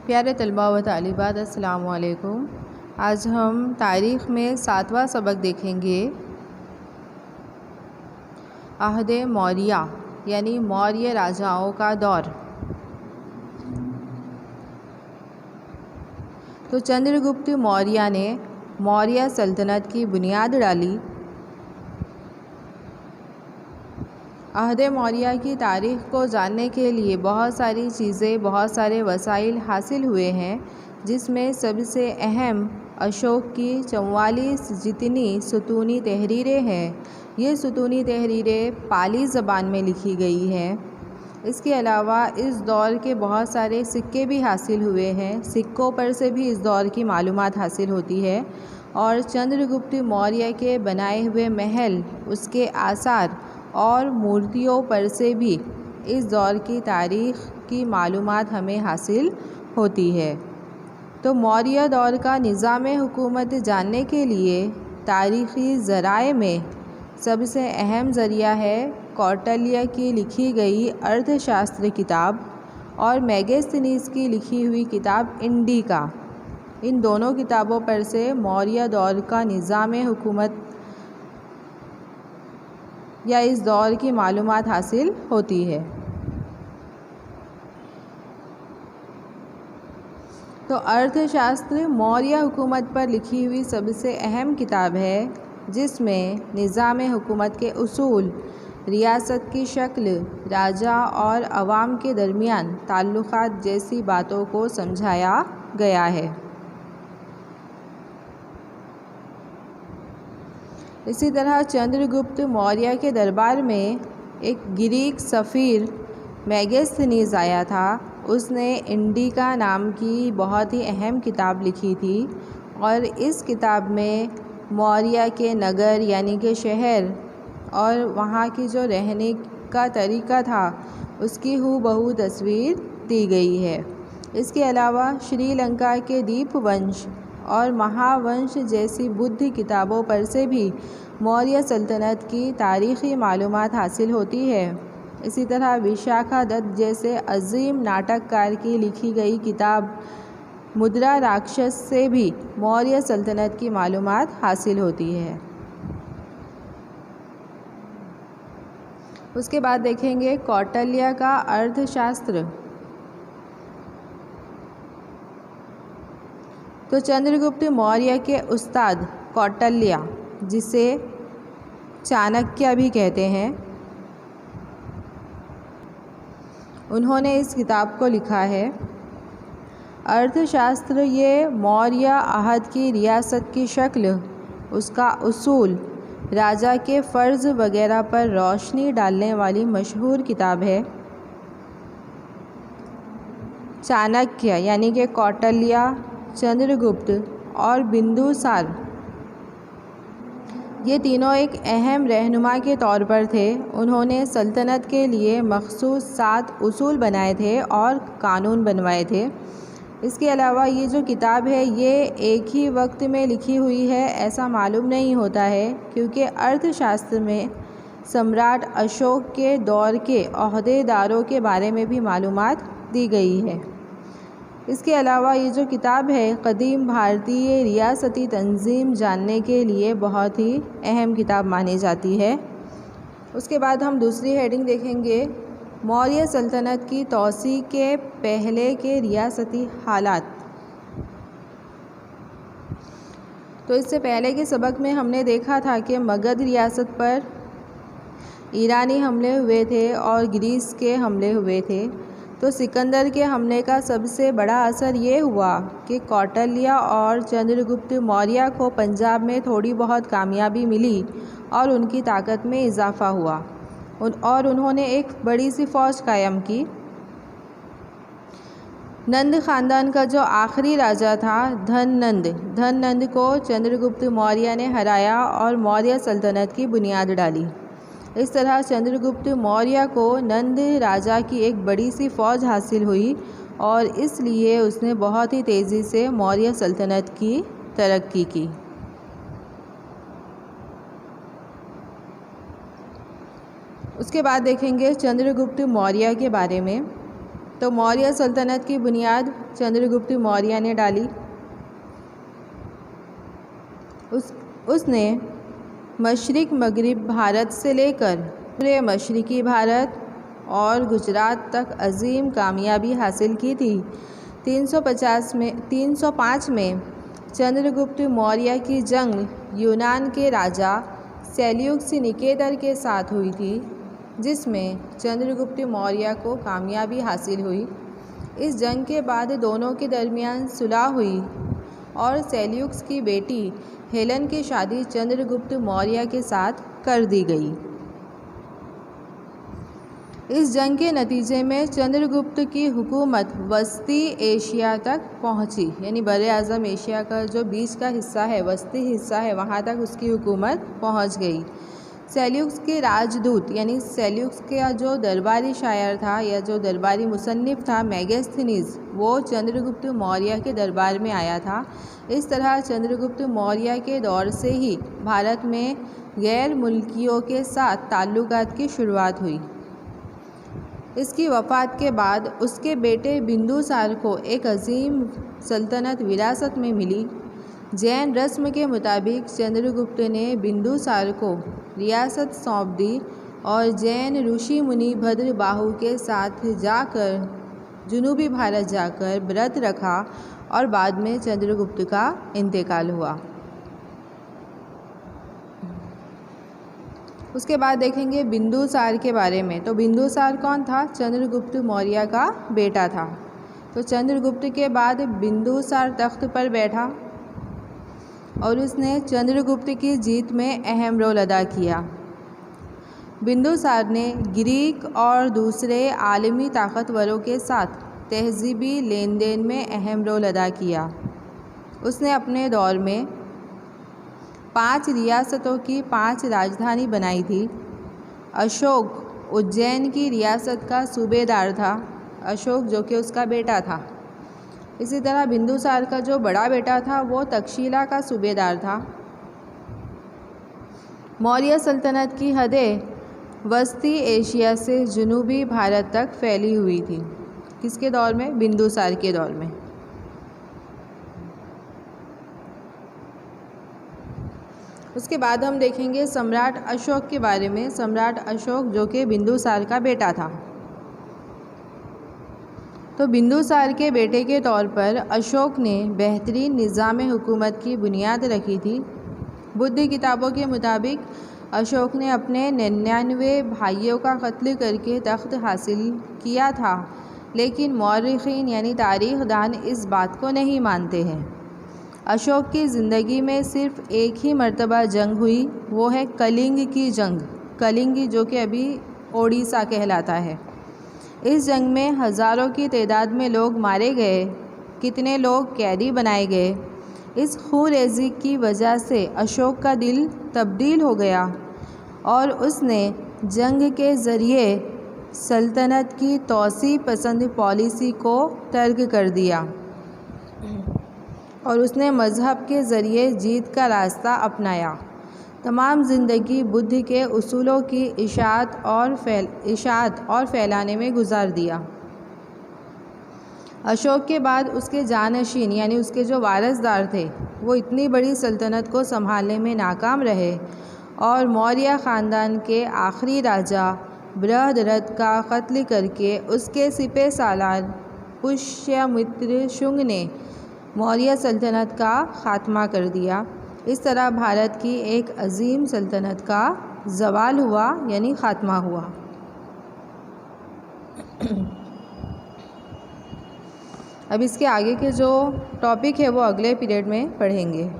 प्यारे तलबा व तालिबात, अस्सलामु अलैकुम। आज हम तारीख़ में 7वां सबक देखेंगे। अहद मौर्य यानी मौर्य राजाओं का दौर। तो चंद्रगुप्त मौर्य ने मौर्य सल्तनत की बुनियाद डाली। अहद मौर्य की तारीख़ को जानने के लिए बहुत सारी चीज़ें, बहुत सारे वसाइल हासिल हुए हैं, जिसमें सबसे अहम अशोक की 44 जितनी सुतूनी तहरीरें हैं। ये सुतूनी तहरीरें पाली ज़बान में लिखी गई हैं। इसके अलावा इस दौर के बहुत सारे सिक्के भी हासिल हुए हैं। सिक्कों पर से भी इस दौर की मालूमात हासिल होती है। और चंद्रगुप्त मौर्य के बनाए हुए महल, उसके आसार और मूर्तियों पर से भी इस दौर की तारीख़ की मालूमात हमें हासिल होती है। तो मौर्य दौर का निज़ाम हुकूमत जानने के लिए तारीख़ी ज़राए में सबसे अहम ज़रिया है कौटिल्य की लिखी गई अर्थशास्त्र किताब और मेगास्थनीज़ की लिखी हुई किताब इंडिका। इन दोनों किताबों पर से मौर्य दौर का निज़ाम हुकूमत या इस दौर की मालूमात हासिल होती है। तो अर्थशास्त्र मौर्य हुकूमत पर लिखी हुई सबसे अहम किताब है, जिसमें निज़ाम हुकूमत के उसूल, रियासत की शक्ल, राजा और अवाम के दरमियान ताल्लुक़ात जैसी बातों को समझाया गया है। इसी तरह चंद्रगुप्त मौर्य के दरबार में एक ग्रीक सफ़ीर मेगास्थनीज़ आया था। उसने इंडिका नाम की बहुत ही अहम किताब लिखी थी और इस किताब में मौर्य के नगर यानी कि शहर और वहाँ की जो रहने का तरीका था, उसकी हूबहू तस्वीर दी गई है। इसके अलावा श्रीलंका के दीपवंश और महावंश जैसी बुद्ध किताबों पर से भी मौर्य सल्तनत की तारीख़ी मालूमात हासिल होती है। इसी तरह विशाखा दत्त जैसे अजीम नाटककार की लिखी गई किताब मुद्रा राक्षस से भी मौर्य सल्तनत की मालूमात हासिल होती है। उसके बाद देखेंगे कौटिल्य का अर्थशास्त्र। तो चंद्रगुप्त मौर्य के उस्ताद कौटिल्य, जिसे चाणक्य भी कहते हैं, उन्होंने इस किताब को लिखा है। अर्थशास्त्र ये मौर्य अहद की रियासत की शक्ल, उसका उसूल, राजा के फ़र्ज़ वगैरह पर रोशनी डालने वाली मशहूर किताब है। चाणक्य यानी कि कौटिल्य, चंद्रगुप्त और बिंदुसार, ये तीनों एक अहम रहनुमा के तौर पर थे। उन्होंने सल्तनत के लिए मखसूस 7 उसूल बनाए थे और कानून बनवाए थे। इसके अलावा ये जो किताब है, ये एक ही वक्त में लिखी हुई है ऐसा मालूम नहीं होता है, क्योंकि अर्थशास्त्र में सम्राट अशोक के दौर के ओहदेदारों के बारे में भी मालूमात दी गई है। इसके अलावा ये जो किताब है, क़दीम भारतीय रियासती तंजीम जानने के लिए बहुत ही अहम किताब मानी जाती है। उसके बाद हम दूसरी हेडिंग देखेंगे, मौर्य सल्तनत की तौसी के पहले के रियासती हालात। तो इससे पहले के सबक में हमने देखा था कि मगध रियासत पर ईरानी हमले हुए थे और ग्रीस के हमले हुए थे। तो सिकंदर के हमले का सबसे बड़ा असर ये हुआ कि कौटिल्य और चंद्रगुप्त मौर्य को पंजाब में थोड़ी बहुत कामयाबी मिली और उनकी ताकत में इजाफ़ा हुआ और उन्होंने एक बड़ी सी फ़ौज कायम की। नंद ख़ानदान का जो आखिरी राजा था धननंद को चंद्रगुप्त मौर्य ने हराया और मौर्य सल्तनत की बुनियाद डाली। इस तरह चंद्रगुप्त मौर्य को नंद राजा की एक बड़ी सी फ़ौज हासिल हुई और इसलिए उसने बहुत ही तेज़ी से मौर्य सल्तनत की तरक्की की। उसके बाद देखेंगे चंद्रगुप्त मौर्य के बारे में। तो मौर्य सल्तनत की बुनियाद चंद्रगुप्त मौर्य ने डाली। उसने मशरिक मगरिब भारत से लेकर पूरे मशरिकी भारत और गुजरात तक अजीम कामयाबी हासिल की थी। 305 में चंद्रगुप्त मौर्य की जंग यूनान के राजा सेल्यूकस निकेटर के साथ हुई थी, जिसमें चंद्रगुप्त मौर्य को कामयाबी हासिल हुई। इस जंग के बाद दोनों के दरमियान सुलह हुई और सेल्यूकस की बेटी हेलेन की शादी चंद्रगुप्त मौर्य के साथ कर दी गई। इस जंग के नतीजे में चंद्रगुप्त की हुकूमत वस्ती एशिया तक पहुंची, यानी बड़े आज़म एशिया का जो बीच का हिस्सा है, वस्ती हिस्सा है, वहां तक उसकी हुकूमत पहुंच गई। सेल्यूकस के राजदूत यानी सेल्यूकस का जो दरबारी शायर था या जो दरबारी मुसन्निफ था मेगास्थनीज, वो चंद्रगुप्त मौर्य के दरबार में आया था। इस तरह चंद्रगुप्त मौर्य के दौर से ही भारत में गैर मुल्कियों के साथ ताल्लुकात की शुरुआत हुई। इसकी वफ़ात के बाद उसके बेटे बिंदुसार को एक अजीम सल्तनत विरासत में मिली। जैन रस्म के मुताबिक चंद्रगुप्त ने बिंदुसार को रियासत सौंप दी और जैन ऋषि मुनि भद्रबाहु के साथ जाकर जुनूबी भारत जाकर व्रत रखा और बाद में चंद्रगुप्त का इंतकाल हुआ। उसके बाद देखेंगे बिंदुसार के बारे में। तो बिंदुसार कौन था? चंद्रगुप्त मौर्य का बेटा था। तो चंद्रगुप्त के बाद बिंदुसार तख्त पर बैठा और उसने चंद्रगुप्त की जीत में अहम रोल अदा किया। बिंदुसार ने ग्रीक और दूसरे आलमी ताकतवरों के साथ तहजीबी लेन देन में अहम रोल अदा किया। उसने अपने दौर में 5 रियासतों की 5 राजधानी बनाई थी। अशोक उज्जैन की रियासत का सूबेदार था, अशोक जो कि उसका बेटा था। इसी तरह बिंदुसार का जो बड़ा बेटा था वो तक्षशिला का सूबेदार था। मौर्य सल्तनत की हदें वस्ती एशिया से जुनूबी भारत तक फैली हुई थी। किसके दौर में? बिंदुसार के दौर में। उसके बाद हम देखेंगे सम्राट अशोक के बारे में। सम्राट अशोक जो कि बिंदुसार का बेटा था। तो बिंदुसार के बेटे के तौर पर अशोक ने बेहतरीन निज़ाम हुकूमत की बुनियाद रखी थी। बुद्ध किताबों के मुताबिक अशोक ने अपने 99 भाइयों का कत्ल करके तख्त हासिल किया था, लेकिन मौर्रिखीन यानी तारीखदान इस बात को नहीं मानते हैं। अशोक की ज़िंदगी में सिर्फ़ एक ही मर्तबा जंग हुई, वो है कलिंग की जंग। कलिंग जो कि अभी ओडिशा कहलाता है। इस जंग में हज़ारों की तादाद में लोग मारे गए, कितने लोग कैदी बनाए गए। इस खूरेज़ी की वजह से अशोक का दिल तब्दील हो गया और उसने जंग के ज़रिए सल्तनत की तौसी पसंद पॉलिसी को तर्क कर दिया और उसने मज़हब के ज़रिए जीत का रास्ता अपनाया। तमाम ज़िंदगी बुद्ध के उसूलों की इशाअत और फैलाने में गुजार दिया। अशोक के बाद उसके जानशीन यानी उसके जो वारसदार थे वो इतनी बड़ी सल्तनत को संभालने में नाकाम रहे और मौर्य ख़ानदान के आखिरी राजा बृहद्रथ का कत्ल करके उसके सिपह सालार पुष्यमित्र शुंग ने मौर्य सल्तनत का ख़ात्मा कर दिया। इस तरह भारत की एक अजीम सल्तनत का ज़वाल हुआ यानी ख़ात्मा हुआ। अब इसके आगे के जो टॉपिक है वो अगले पीरियड में पढ़ेंगे।